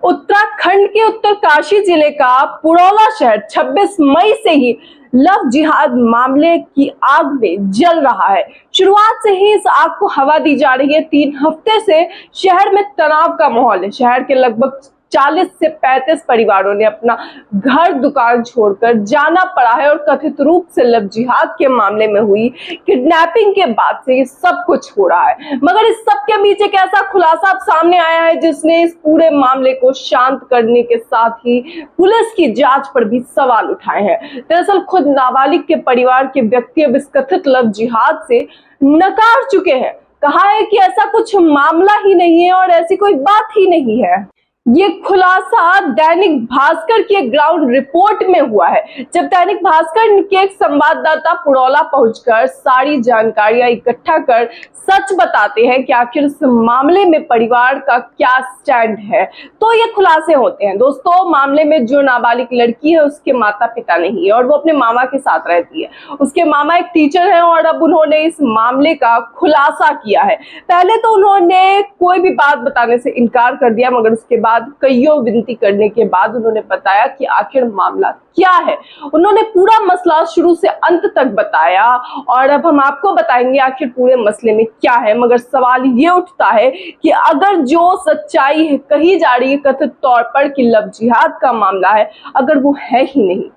उत्तराखंड के उत्तरकाशी जिले का पुरौला शहर 26 मई से ही लव जिहाद मामले की आग में जल रहा है। शुरुआत से ही इस आग को हवा दी जा रही है। 3 हफ्ते से शहर में तनाव का माहौल है। शहर के लगभग 40 से 35 परिवारों ने अपना घर दुकान छोड़कर जाना पड़ा है और कथित रूप से लव जिहाद के मामले में हुई किडनैपिंग के बाद से ये सब कुछ हो रहा है। मगर इस सब के बीच एक ऐसा खुलासा अब सामने आया है जिसने इस पूरे मामले को शांत करने के साथ ही पुलिस की जांच पर भी सवाल उठाए हैं। दरअसल खुद नाबालिग के परिवार के व्यक्ति अब इस कथित लव जिहाद से नकार चुके हैं। कहा है कि ऐसा कुछ मामला ही नहीं है और ऐसी कोई बात ही नहीं है। ये खुलासा दैनिक भास्कर की एक ग्राउंड रिपोर्ट में हुआ है, जब दैनिक भास्कर के एक संवाददाता पुरौला पहुंचकर सारी जानकारियां इकट्ठा कर सच बताते हैं कि आखिर इस मामले में परिवार का क्या स्टैंड है, तो ये खुलासे होते हैं। दोस्तों, मामले में जो नाबालिग लड़की है उसके माता पिता नहीं है और वो अपने मामा के साथ रहती है। उसके मामा एक टीचर हैं और अब उन्होंने इस मामले का खुलासा किया है। पहले तो उन्होंने कोई भी बात बताने से इनकार कर दिया, मगर उसके बाद कईयों विनती करने के बाद उन्होंने बताया कि आखिर मामला क्या है। उन्होंने पूरा मसला शुरू से अंत तक बताया और अब हम आपको बताएंगे आखिर पूरे मसले में क्या है। मगर सवाल ये उठता है कि अगर जो सच्चाई है कही जा रही है कथित तौर पर कि लव जिहाद का मामला है, अगर वो है ही नहीं,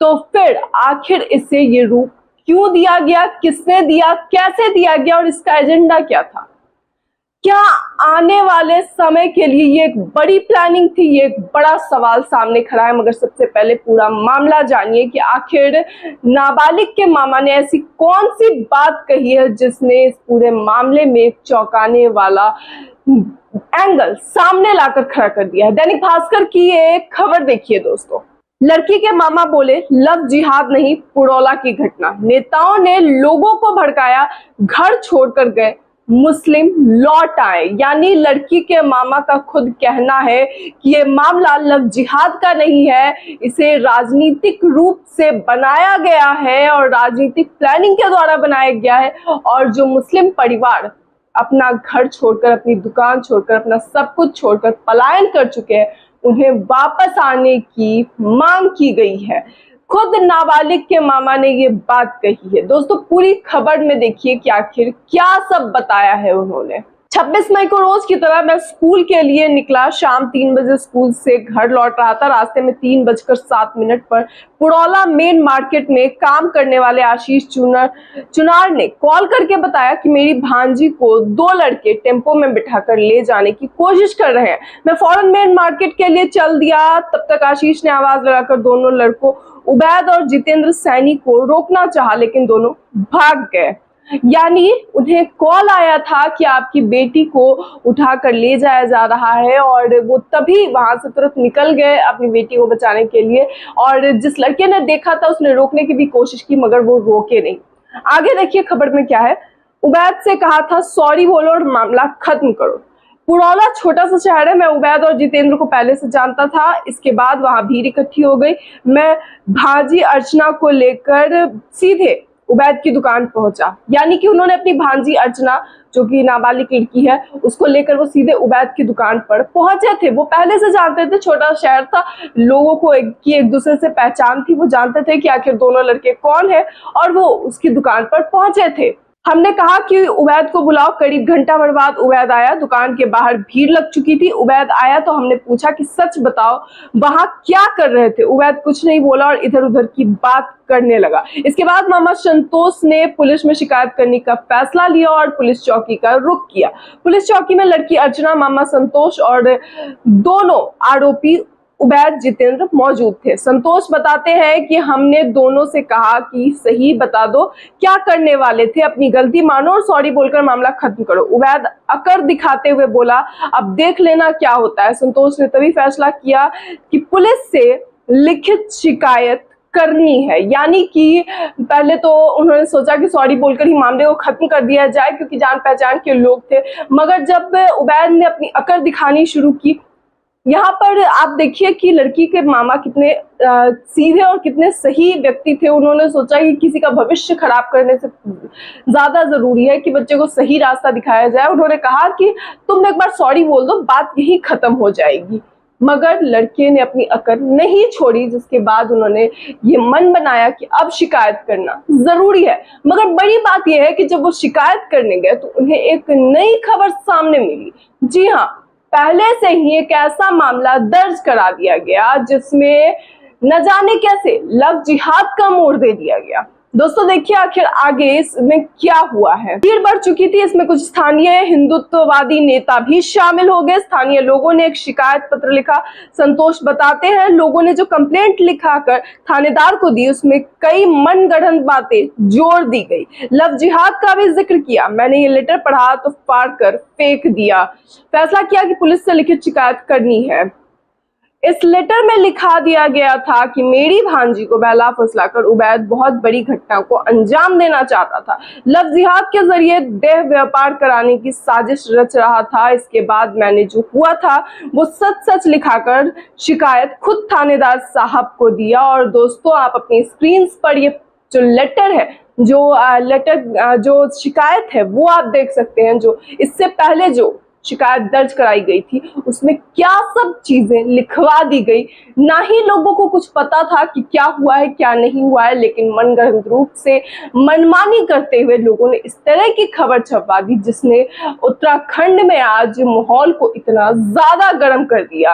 तो फिर आखिर इसे ये रूप क्यों दिया गया, किसने दिया, कैसे दिया गया और इसका एजेंडा क्या था? क्या आने वाले समय के लिए ये एक बड़ी प्लानिंग थी? ये एक बड़ा सवाल सामने खड़ा है। मगर सबसे पहले पूरा मामला जानिए कि आखिर नाबालिग के मामा ने ऐसी कौन सी बात कही है जिसने इस पूरे मामले में एक चौंकाने वाला एंगल सामने लाकर खड़ा कर दिया है। दैनिक भास्कर की एक खबर देखिए दोस्तों। लड़की के मामा बोले लव जिहाद नहीं, पुरौला की घटना। नेताओं ने लोगों को भड़काया, घर छोड़कर गए, मुस्लिम लौट आए। यानी लड़की के मामा का खुद कहना है कि ये मामला लव जिहाद का नहीं है, इसे राजनीतिक रूप से बनाया गया है और राजनीतिक प्लानिंग के द्वारा बनाया गया है। और जो मुस्लिम परिवार अपना घर छोड़कर, अपनी दुकान छोड़कर, अपना सब कुछ छोड़कर पलायन कर चुके हैं, उन्हें वापस आने की मांग की गई है। खुद नाबालिग के मामा ने ये बात कही है। दोस्तों, पूरी खबर में देखिए कि आखिर क्या सब बताया है उन्होंने। 26 मई को रोज की तरह मैं स्कूल के लिए निकला। शाम 3 बजे स्कूल से घर लौट रहा था। रास्ते में 3:07 पर पुरौला मेन मार्केट में काम करने वाले आशीष चुनार ने कॉल करके बताया कि मेरी भांजी को 2 लड़के टेम्पो में बिठाकर ले जाने की कोशिश कर रहे हैं। मैं फौरन मेन मार्केट के लिए चल दिया। तब तक आशीष ने आवाज लगाकर दोनों लड़कों उबैद और जितेंद्र सैनी को रोकना चाहा, लेकिन दोनों भाग गए। यानी उन्हें कॉल आया था कि आपकी बेटी को उठाकर ले जाया जा रहा है और वो तभी वहां से तुरंत निकल गए अपनी बेटी को बचाने के लिए। और जिस लड़के ने देखा था उसने रोकने की भी कोशिश की, मगर वो रोके नहीं। आगे देखिए खबर में क्या है। उबैद से कहा था सॉरी बोलो और मामला खत्म करो। पुरौला छोटा सा शहर है। मैं उबैद और जितेंद्र को पहले से जानता था। इसके बाद वहां भीड़ इकट्ठी हो गई। मैं भांजी अर्चना को लेकर सीधे उबैद की दुकान पहुंचा। यानी कि उन्होंने अपनी भांजी अर्चना, जो कि नाबालिग लड़की है, उसको लेकर वो सीधे उबैद की दुकान पर पहुंचे थे। वो पहले से जानते थे, छोटा शहर था, लोगों को एक दूसरे से पहचान थी। वो जानते थे कि आखिर दोनों लड़के कौन है और वो उसकी दुकान पर पहुंचे थे। हमने कहा कि उबैद को बुलाओ। करीब घंटा भर बाद उबैद आया। दुकान के बाहर भीड़ लग चुकी थी। उबैद आया तो हमने पूछा कि सच बताओ वहां क्या कर रहे थे। उबैद कुछ नहीं बोला और इधर उधर की बात करने लगा। इसके बाद मामा संतोष ने पुलिस में शिकायत करने का फैसला लिया और पुलिस चौकी का रुख किया। पुलिस चौकी में लड़की अर्चना, मामा संतोष और दोनों आरोपी उबैद जितेंद्र मौजूद थे। संतोष बताते हैं कि हमने दोनों से कहा कि सही बता दो क्या करने वाले थे, अपनी गलती मानो और सॉरी बोलकर मामला खत्म करो। उबैद अकड़ दिखाते हुए बोला अब देख लेना क्या होता है। संतोष ने तभी फैसला किया कि पुलिस से लिखित शिकायत करनी है। यानी कि पहले तो उन्होंने सोचा कि सॉरी बोलकर ही मामले को खत्म कर दिया जाए, क्योंकि जान पहचान के लोग थे। मगर जब उबैद ने अपनी अकड़ दिखानी शुरू की, यहाँ पर आप देखिए कि लड़की के मामा कितने सीधे और कितने सही व्यक्ति थे। उन्होंने सोचा कि किसी का भविष्य खराब करने से ज्यादा जरूरी है कि बच्चे को सही रास्ता दिखाया जाए। उन्होंने कहा कि तुम एक बार सॉरी बोल दो, बात यही खत्म हो जाएगी। मगर लड़के ने अपनी अकड़ नहीं छोड़ी, जिसके बाद उन्होंने ये मन बनाया कि अब शिकायत करना जरूरी है। मगर बड़ी बात यह है कि जब वो शिकायत करने गए तो उन्हें एक नई खबर सामने मिली। जी हाँ, पहले से ही एक ऐसा मामला दर्ज करा दिया गया जिसमें न जाने कैसे लव जिहाद का मोड़ दे दिया गया। दोस्तों देखिए आखिर आगे इसमें क्या हुआ है। भीड़ बढ़ चुकी थी, इसमें कुछ स्थानीय हिंदुत्ववादी नेता भी शामिल हो गए। स्थानीय लोगों ने एक शिकायत पत्र लिखा। संतोष बताते हैं, लोगों ने जो कंप्लेंट लिखा कर थानेदार को दी उसमें कई मनगढ़ंत बातें जोड़ दी गई। लव जिहाद का भी जिक्र किया। मैंने ये लेटर पढ़ा तो फाड़ कर फेंक दिया। फैसला किया कि पुलिस से लिखित शिकायत करनी है। इस लेटर में लिखा दिया गया था कि मेरी भांजी को बहला फुसलाकर उबैद बहुत बड़ी घटना को अंजाम देना चाहता था। लव जिहाद के जरिए देह व्यापार कराने की साजिश रच रहा था। इसके बाद मैंने जो हुआ था वो सच सच लिखाकर शिकायत खुद थानेदार साहब को दिया। और दोस्तों आप अपनी स्क्रीन पर ये जो लेटर है, जो शिकायत है वो आप देख सकते हैं। जो इससे पहले जो शिकायत दर्ज कराई गई थी उसमें क्या सब चीजें लिखवा दी गई। ना ही लोगों को कुछ पता था कि क्या हुआ है क्या नहीं हुआ है, लेकिन मनगढ़ंत रूप से मनमानी करते हुए लोगों ने इस तरह की खबर छपवा दी जिसने उत्तराखंड में आज माहौल को इतना ज्यादा गर्म कर दिया।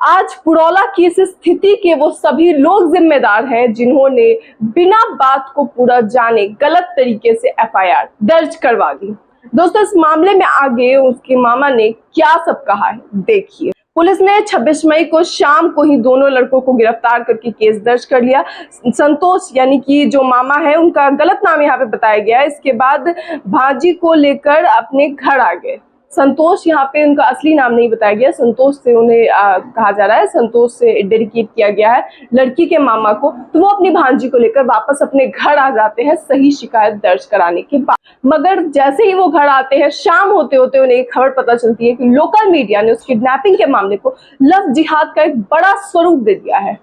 आज पुरौला की इस स्थिति के वो सभी लोग जिम्मेदार हैं जिन्होंने बिना बात को पूरा जाने गलत तरीके से एफआईआर दर्ज करवा दी। दोस्तों इस मामले में आगे उसके मामा ने क्या सब कहा है देखिए। पुलिस ने 26 मई को शाम को ही दोनों लड़कों को गिरफ्तार करके केस दर्ज कर लिया। संतोष यानी कि जो मामा है उनका गलत नाम यहाँ पे बताया गया है। इसके बाद भांजी को लेकर अपने घर आ गए। संतोष यहाँ पे उनका असली नाम नहीं बताया गया। संतोष से उन्हें कहा जा रहा है, संतोष से डेडिकेट किया गया है लड़की के मामा को। तो वो अपनी भांजी को लेकर वापस अपने घर आ जाते हैं सही शिकायत दर्ज कराने के बाद। मगर जैसे ही वो घर आते हैं शाम होते होते उन्हें एक खबर पता चलती है कि लोकल मीडिया ने उस किडनैपिंग के मामले को लव जिहाद का एक बड़ा स्वरूप दे दिया है।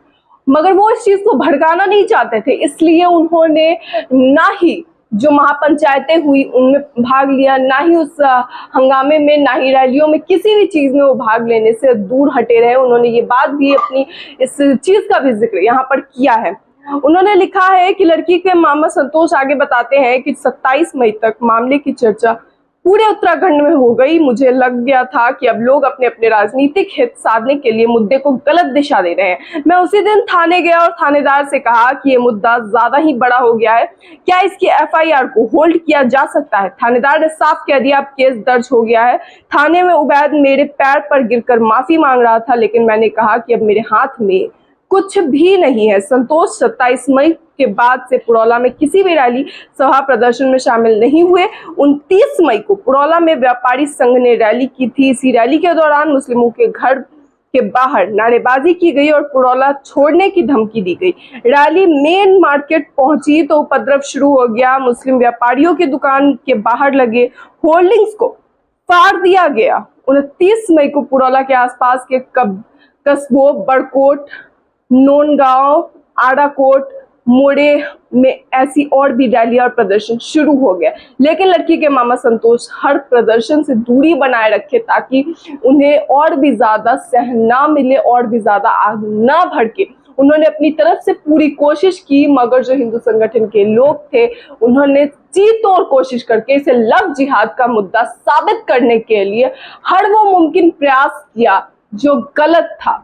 मगर वो इस चीज को भड़काना नहीं चाहते थे, इसलिए उन्होंने ना ही जो महापंचायतें हुई उनमें भाग लिया, ना ही उस हंगामे में, ना ही रैलियों में, किसी भी चीज में वो भाग लेने से दूर हटे रहे। उन्होंने ये बात भी अपनी इस चीज का भी जिक्र यहाँ पर किया है। उन्होंने लिखा है कि लड़की के मामा संतोष आगे बताते हैं कि 27 मई तक मामले की चर्चा पूरे उत्तराखंड में हो गई। मुझे लग गया था कि अब लोग अपने अपने राजनीतिक हित साधने के लिए मुद्दे को गलत दिशा दे रहे हैं। मैं उसी दिन थाने गया और थानेदार से कहा कि ये मुद्दा ज्यादा ही बड़ा हो गया है, क्या इसकी एफआईआर को होल्ड किया जा सकता है। थानेदार ने साफ कह दिया अब केस दर्ज हो गया है। थाने में उबैद मेरे पैर पर गिरकर माफी मांग रहा था, लेकिन मैंने कहा कि अब मेरे हाथ में कुछ भी नहीं है। संतोष 27 मई के बाद से पुरौला में किसी भी रैली सभा प्रदर्शन में शामिल नहीं हुए। 29 मई को पुरौला में व्यापारी संघ ने रैली की थी। इसी रैली के दौरान मुस्लिमों के घर के बाहर नारेबाजी की गई और पुरौला छोड़ने की धमकी दी गई। रैली मेन मार्केट पहुंची तो उपद्रव शुरू हो गया। मुस्लिम व्यापारियों की दुकान के बाहर लगे होर्डिंग्स को फाड़ दिया गया। 29 मई को पुरौला के आसपास के कस्बों बड़कोट, नोनगांव, आड़ाकोट, मोड़े में ऐसी और भी रैलियां और प्रदर्शन शुरू हो गया। लेकिन लड़की के मामा संतोष हर प्रदर्शन से दूरी बनाए रखे ताकि उन्हें और भी ज्यादा सह ना मिले, और भी ज्यादा आग ना भड़के। उन्होंने अपनी तरफ से पूरी कोशिश की, मगर जो हिंदू संगठन के लोग थे उन्होंने जी तोड़ कोशिश करके इसे लव जिहाद का मुद्दा साबित करने के लिए हर वो मुमकिन प्रयास किया जो गलत था,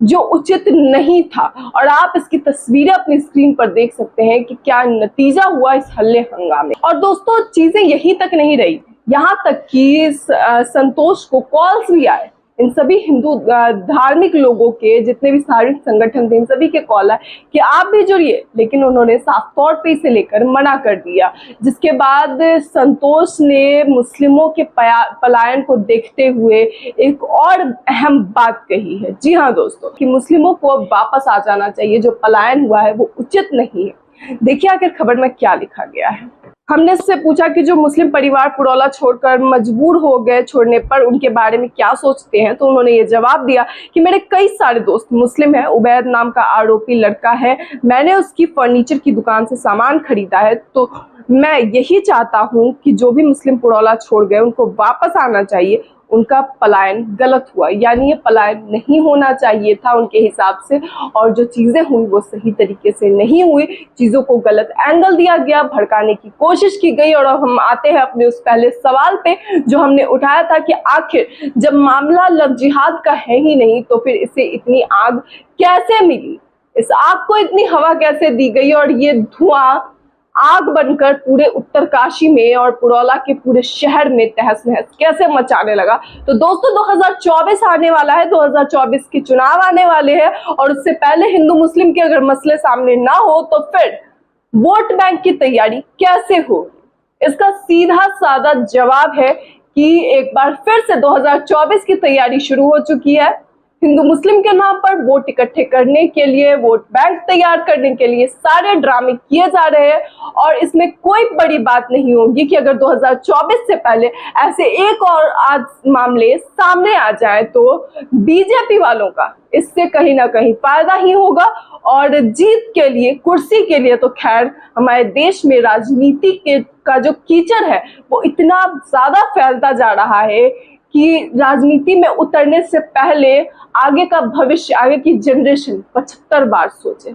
जो उचित नहीं था। और आप इसकी तस्वीरें अपनी स्क्रीन पर देख सकते हैं कि क्या नतीजा हुआ इस हल्ले हंगामे। और दोस्तों चीजें यहीं तक नहीं रही, यहाँ तक कि संतोष को कॉल्स भी आए। इन सभी हिंदू धार्मिक लोगों के जितने भी धार्मिक संगठन थे इन सभी के कॉल आए कि आप भी जुड़िए, लेकिन उन्होंने साफ तौर पे इसे लेकर मना कर दिया। जिसके बाद संतोष ने मुस्लिमों के पलायन को देखते हुए एक और अहम बात कही है। जी हाँ दोस्तों, कि मुस्लिमों को अब वापस आ जाना चाहिए, जो पलायन हुआ है वो उचित नहीं है। देखिए आखिर खबर में क्या लिखा गया है। हमने इससे पूछा कि जो मुस्लिम परिवार पुरौला छोड़कर मजबूर हो गए छोड़ने पर उनके बारे में क्या सोचते हैं, तो उन्होंने ये जवाब दिया कि मेरे कई सारे दोस्त मुस्लिम हैं। उबैद नाम का आरोपी लड़का है, मैंने उसकी फर्नीचर की दुकान से सामान खरीदा है। तो मैं यही चाहता हूं कि जो भी मुस्लिम पुरौला छोड़ गए उनको वापस आना चाहिए उनका पलायन गलत हुआ, यानी ये पलायन नहीं होना चाहिए था उनके हिसाब से, और जो चीजें हुई वो सही तरीके से नहीं हुई, चीजों को गलत एंगल दिया गया, भड़काने की कोशिश की गई। और अब हम आते हैं अपने उस पहले सवाल पे जो हमने उठाया था कि आखिर जब मामला लव जिहाद का है ही नहीं तो फिर इसे इतनी आग कैसे मिली, इस आग को इतनी हवा कैसे दी गई और ये धुआं आग बनकर पूरे उत्तरकाशी में और पुरौला के पूरे शहर में तहस नहस कैसे मचाने लगा। तो दोस्तों 2024 आने वाला है, 2024 के चुनाव आने वाले हैं, और उससे पहले हिंदू मुस्लिम के अगर मसले सामने ना हो तो फिर वोट बैंक की तैयारी कैसे हो। इसका सीधा साधा जवाब है कि एक बार फिर से 2024 की तैयारी शुरू हो चुकी है। हिंदू मुस्लिम के नाम पर वोट इकट्ठे करने के लिए, वोट बैंक तैयार करने के लिए सारे ड्रामे किए जा रहे हैं, और इसमें कोई बड़ी बात नहीं होगी कि अगर 2024 से पहले ऐसे एक और आज मामले सामने आ जाए तो बीजेपी वालों का इससे कहीं ना कहीं फायदा ही होगा। और जीत के लिए, कुर्सी के लिए तो खैर हमारे देश में राजनीति का जो कीचड़ है वो इतना ज्यादा फैलता जा रहा है कि राजनीति में उतरने से पहले आगे का भविष्य, आगे की जनरेशन 75 बार सोचे।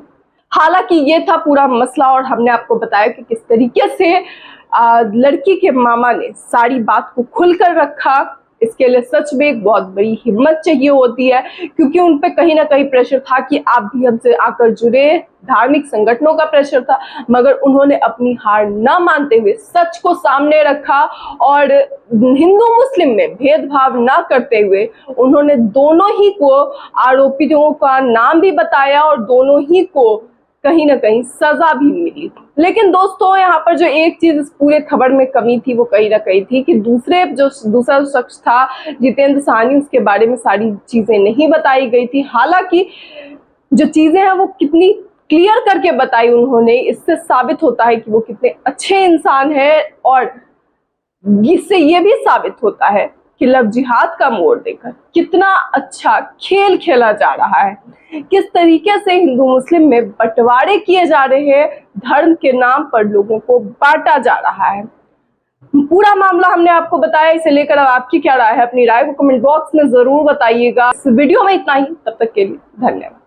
हालांकि ये था पूरा मसला, और हमने आपको बताया कि किस तरीके से लड़की के मामा ने सारी बात को खुलकर रखा। इसके लिए सच में एक बहुत बड़ी हिम्मत चाहिए होती है, क्योंकि उन पे कहीं ना कहीं प्रेशर था कि आप भी हमसे आकर जुड़े, धार्मिक संगठनों का प्रेशर था, मगर उन्होंने अपनी हार न मानते हुए सच को सामने रखा और हिंदू मुस्लिम में भेदभाव न करते हुए उन्होंने दोनों ही को आरोपियों का नाम भी बताया और दोनों ही को कहीं ना कहीं सजा भी मिली। लेकिन दोस्तों यहाँ पर जो एक चीज इस पूरे खबर में कमी थी वो कहीं ना कहीं थी कि दूसरा शख्स था जितेंद्र साहनी, उसके बारे में सारी चीजें नहीं बताई गई थी। हालांकि जो चीजें हैं वो कितनी क्लियर करके बताई उन्होंने, इससे साबित होता है कि वो कितने अच्छे इंसान हैं, और इससे ये भी साबित होता है कि लव जिहाद का मोड़ देकर कितना अच्छा खेल खेला जा रहा है, किस तरीके से हिंदू मुस्लिम में बंटवारे किए जा रहे हैं, धर्म के नाम पर लोगों को बांटा जा रहा है। पूरा मामला हमने आपको बताया, इसे लेकर अब आपकी क्या राय है, अपनी राय को कमेंट बॉक्स में जरूर बताइएगा। इस वीडियो में इतना ही, तब तक के लिए धन्यवाद।